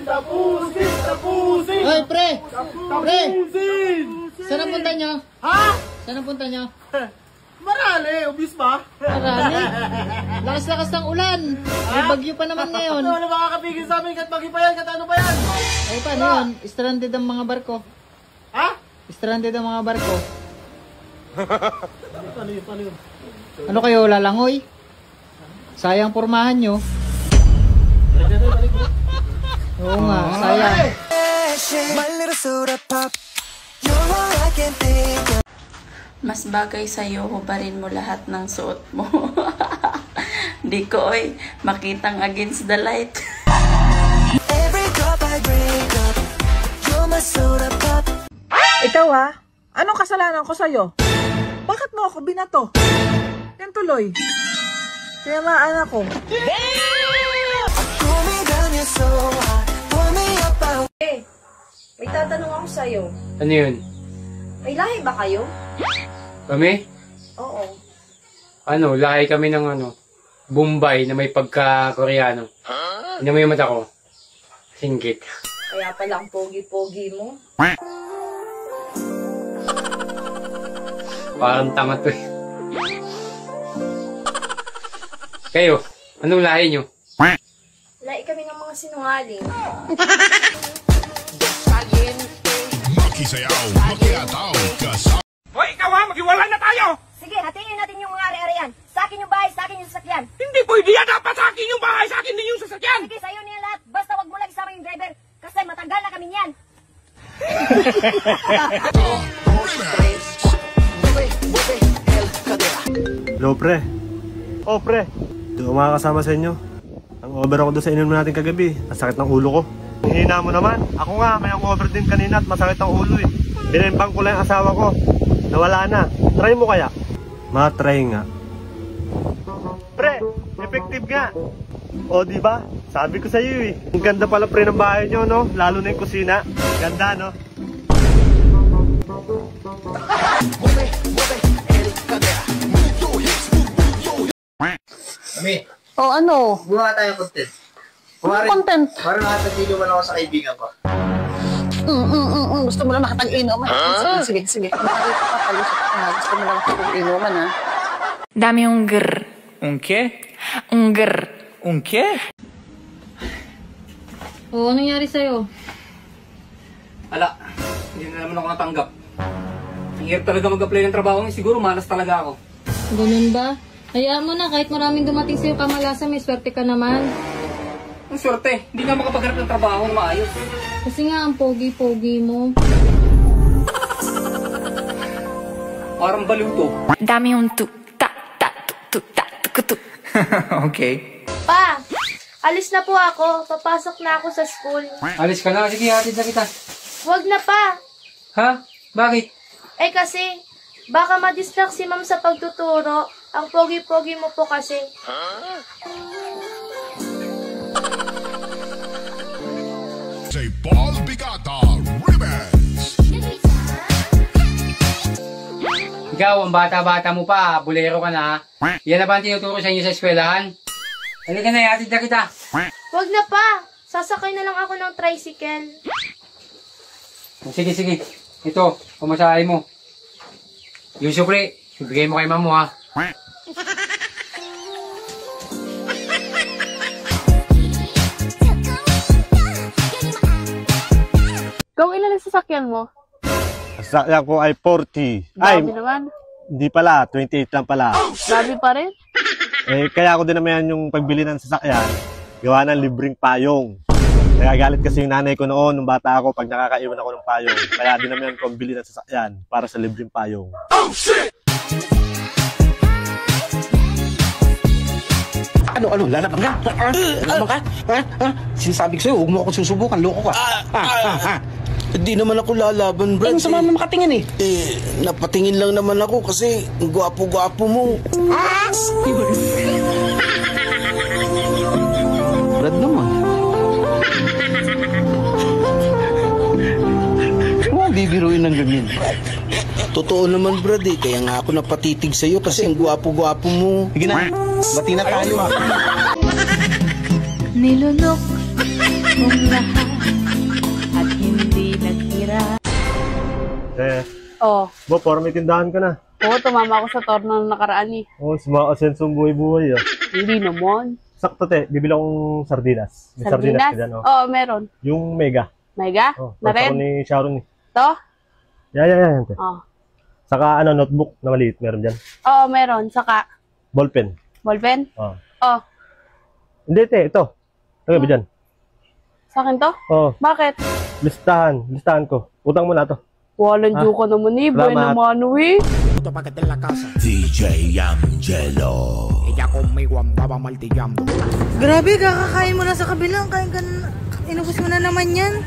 Tapusin! Hoy, pre! Pre! Saan ang punta nyo? Ha? Saan ang punta nyo? Marali, obvious ba? Marami. Lakas-lakas ng ulan. May bagyo pa naman ngayon. Ano makakapigil sa amin? Kat bagyo pa yan? Kat ano pa yan? Ay, paano yun? Stranded ang mga barko. Ha? Stranded ang mga barko. Paano yun? Ano kayo, lalangoy? Sayang pormahan nyo. Oo nga, sayang. Mas bagay sa'yo, hubarin mo lahat ng suot mo. Di ko, oy, makitang against the light. Ikaw ha? Anong kasalanan ko sa'yo? Bakit mo ako binato? Yan tuloy. Tinamaan ako. May tatanong ako sa'yo. Ano yun? May lahi ba kayo? Kami? Oo. Ano, lahi kami ng Bombay na may pagka-Koreano. Ano mo yung mata ko? Singkit. Kaya palang pogi-pogi mo. Parang tanga to eh. Kayo, anong lahi nyo? Lahi kami ng mga sinungaling. Hoy, ikaw ha! Maghiwalay na tayo! Sige, hatiin natin yung mga ari-arian. Sa akin yung bahay, sa akin yung sasakyan. Hindi pwede yan! Dapat sa akin yung bahay, sa akin din yung sasakyan! Sige, sa'yo niya lahat. Basta wag mo lang isama yung driver. Kasi matagal na kami niyan. Hello, pre. Oh, pre. Hindi ko makakasama sa inyo. Ang over ako doon sa inom natin kagabi. Ang sakit ng ulo ko. Ang hina mo naman. Ako nga, may ang over din kanina at masakit ang ulo eh. Binimbang ko lang yung asawa ko. Nawala na. Try mo kaya? Ma-try nga. Pre, effective nga. O, di ba? Sabi ko sa iyo eh. Ang ganda pala pre ng bahay nyo, no? Lalo na yung kusina. Ganda, no? Kami, O ano? gumawa tayo content. Content? Parang nakatagilo man ako sa kaibigan ko. Gusto mo lang nakatag-inuman? Sige. Gusto mo lang nakatag-inuman, ha? Dami yung grr. Un qué? Un grr. Un qué? Oo, anong nangyari sa'yo? Ala, hindi na naman ako natanggap. Ang hirap talaga mag-apply ng trabaho ngayon. Siguro malas talaga ako. Ganun ba? Hayaan mo na, kahit maraming dumating sa'yo kamalasan, may swerte ka naman. Ang swerte, hindi nga makapaghanap ng trabaho na maayos. Kasi nga, ang pogi-pogi mo. Parang baliw to. Dami yung tu. Ta. Okay. Pa, alis na po ako. Papasok na ako sa school. Alis ka na. Sige, hatid na kita. Wag na pa. Ha? Bakit? Eh kasi, baka ma-distract si ma'am sa pagtuturo. Ang pogi-pogi mo po kasi. Say Paul Bigata Remix. Ikaw, ang bata-bata mo pa. Bulero ka na. Yan na ba ang tinuturo sa inyo sa eskwelahan? Halika na, hatid na kita. Wag na pa. Sasakay na lang ako ng tricycle. Sige. Ito, pamasahe mo. Yung sukli, ibigay mo kay mamo ha. Ikaw, ilan ang sasakyan mo? Sasakyan ko ay 40. Grabe naman. Hindi pala. 28 lang pala. Grabe pa rin. Kaya ako din naman yung pagbili ng sasakyan, gawa ng libreng payong. Nagagalit kasi yung nanay ko noon, nung bata ako, pag nakakaiwan ako ng payong. Kaya din naman ko bili ng sasakyan para sa libreng payong. Oh, shit! Ano? Lalaban ka? Lalaban ka? Sinasabi ko sa'yo, huwag mo ako susubukan. Loko ka. Hindi naman ako lalaban, Brad. Ang sama mo makatingin eh. Napatingin lang naman ako kasi ang gwapo-gwapo mo. Brad naman. Huwag bibiruin ng ganyan. Totoo naman, Brad eh. Kaya nga ako napatitig sa'yo kasi ang gwapo-gwapo mo. Sige na, bati na tayo. Nilunok kong lahat at hindi naghirap. Oh. Bo, para may tindahan ka na. Oo, tumama ako sa torno na nakaraan eh. Oh, sumakasensong buhay-buhay ah. Hindi naman. Sakto te, bibili akong sardinas. May sardinas ka dyan, oh. Oo, meron. Yung mega. Mega? Oh, Na red? ni Sharon eh. To? Yan, te. Oo. Saka notebook na maliit, meron dyan. Oo, meron. Saka, Ballpen. ballpen? Oh. Oo. Hindi te, ito. Ano ba dyan? Sa akin to? Oh. Bakit? Listahan ko. Utang mo na to. Walang ka naman eh. Buhay Salamat. naman eh. DJ Angelo. Ella conmigo andaba martillando. Grabe, kakakain mo na sa kabilang. Kain ka na. Inubos mo na naman yan.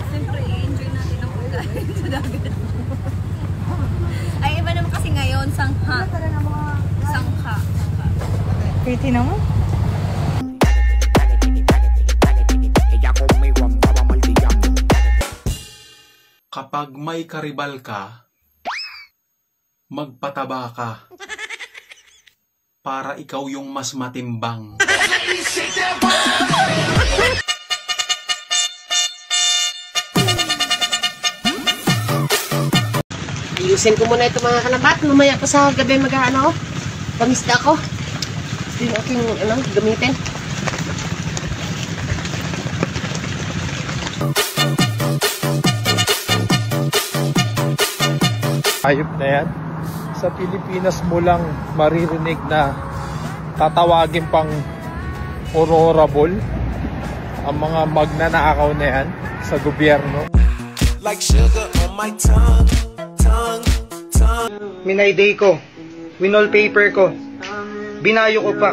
Siyempre, i-enjoy natin ang pagkain sa dagat. Ay, iba naman kasi ngayon, sangha. Sangha. Pretty naman. Ella conmigo andaba martillando. Kapag may karibal ka, magpataba ka para ikaw yung mas matimbang. Ayusin ko muna ito mga kalabat. Mamaya pa sa gabi mag-ano, pamisda ko. Gusto yung aking gamitin. Hayop na yan. Sa Pilipinas mo lang maririnig na tatawagin pang horrible ang mga magnanakaw na yan sa gobyerno. Like sugar on my tongue. Minayday ko. Winolpaper ko. Binayo ko pa.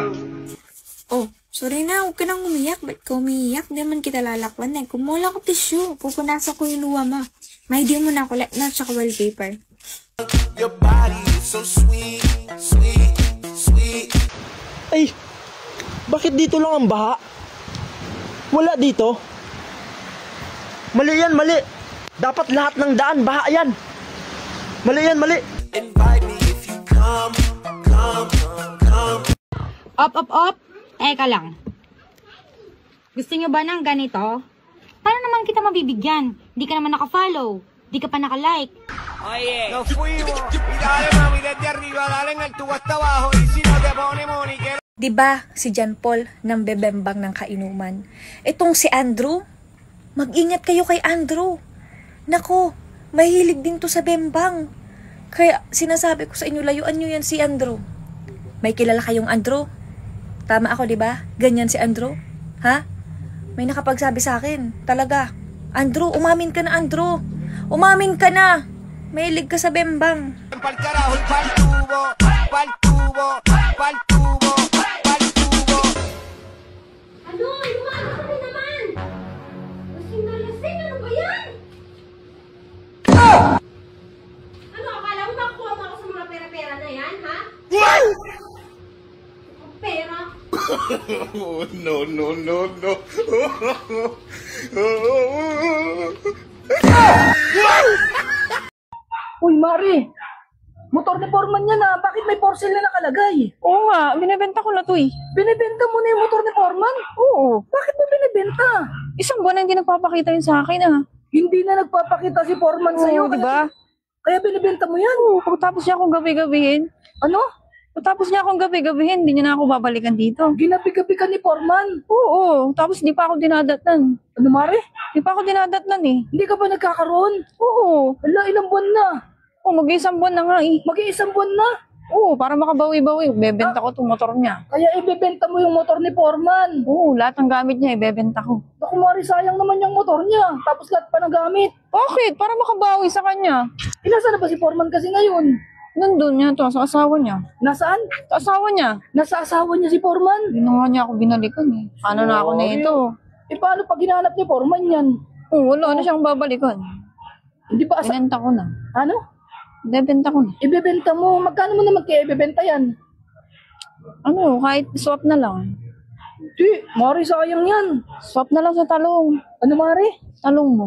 Oh, sorry na. Huwag ka nang umiyak. Ba't ka umiiyak? Di man kita lalakwan eh. Kumuha ko tissue. Pupunasan ko yung luwa mo. May di mo na ako like na tsaka wallpaper. Your body is so sweet, sweet, sweet. Ay, bakit dito lang ang baha? Wala dito. Mali yan, mali. Dapat lahat ng daan, baha yan. Mali yan, mali. Invite me if you come. Op. Eka lang. Gusto nyo ba ng ganito? Paano naman kita mabibigyan? Di ka naman naka-follow. Di ka pa naka-like. Oye, nos fuimos. Y dale mami desde arriba, dale en el tubo hasta abajo. Y si no te ponemos ni que... Diba si John Paul ng bebembang ng kainuman? Itong si Andrew? Mag-ingat kayo kay Andrew. Nako, mahilig din to sa bembang. Kaya sinasabi ko sa inyo, layuan nyo yan si Andrew. May kilala kayong Andrew? Tama ako, diba? Ganyan si Andrew? Ha? May nakapagsabi sa akin. Talaga. Andrew, umamin ka na, Andrew. Umamin ka na. Mahilig ka sa bembang. Pa'l carajo, pa'l tubo, pa'l tubo, pa'l tubo, pa'l tubo. Ano? Lumakas ka rin naman! Lasing na lasing! Ano ba yan? Ano? Akala mo makukuha mo ako sa mga pera-pera na yan, ha? Pera? No. Uy, Mari! Motor ni Foreman yan ah. Bakit may for sale na nakalagay? Oo nga, binibenta ko na to eh. Binibenta mo na yung motor ni Foreman? Oo. Bakit mo binibenta? Isang buwan na hindi nagpapakita yun sa akin ah. Hindi na nagpapakita si Foreman sa'yo. Oo, diba? Kaya binibenta mo yan? Oo, pagkatapos niya akong gabi-gabihin. Ano? Pagkatapos niya akong gabi-gabihin, hindi niya na ako babalikan dito. Ginabi-gabi ka ni Foreman? Oo, tapos di pa ako dinadatnan. Ano, Mari? Di pa ako dinadatnan eh. Hindi ka ba nagkakaroon? Oo. Ala, ilang buwan na? Oo, mag-iisang buwan na nga eh. Mag-iisang buwan na? Oo, para makabawi-bawi, bebenta ko itong motor niya. Kaya ibebenta mo yung motor ni Foreman? Oo, lahat ng gamit niya ibebenta ko. Naku, Mari, sayang naman yung motor niya. Tapos lahat pa ng gamit. Bakit? Para makabawi sa kanya. Nasaan na ba si Foreman kasi ngayon? Nandun niya to, sa asawa niya. Nasaan? Sa asawa niya. Nasa asawa niya si Foreman? Hindi na nga niya ako binalikan eh. Paano na ako na ito? Eh, paano pag hinahanap ni Foreman yan? Oo, wala na siyang babalikan. Hindi ba Binenta ko na. Ano? Ibebenta ko na. Ibebenta mo? Magkano mo naman kaya ibebenta yan? Ano, kahit swap na lang. Di, Mari, sayang yan. Swap na lang sa talong. Ano, Mari? Talong mo.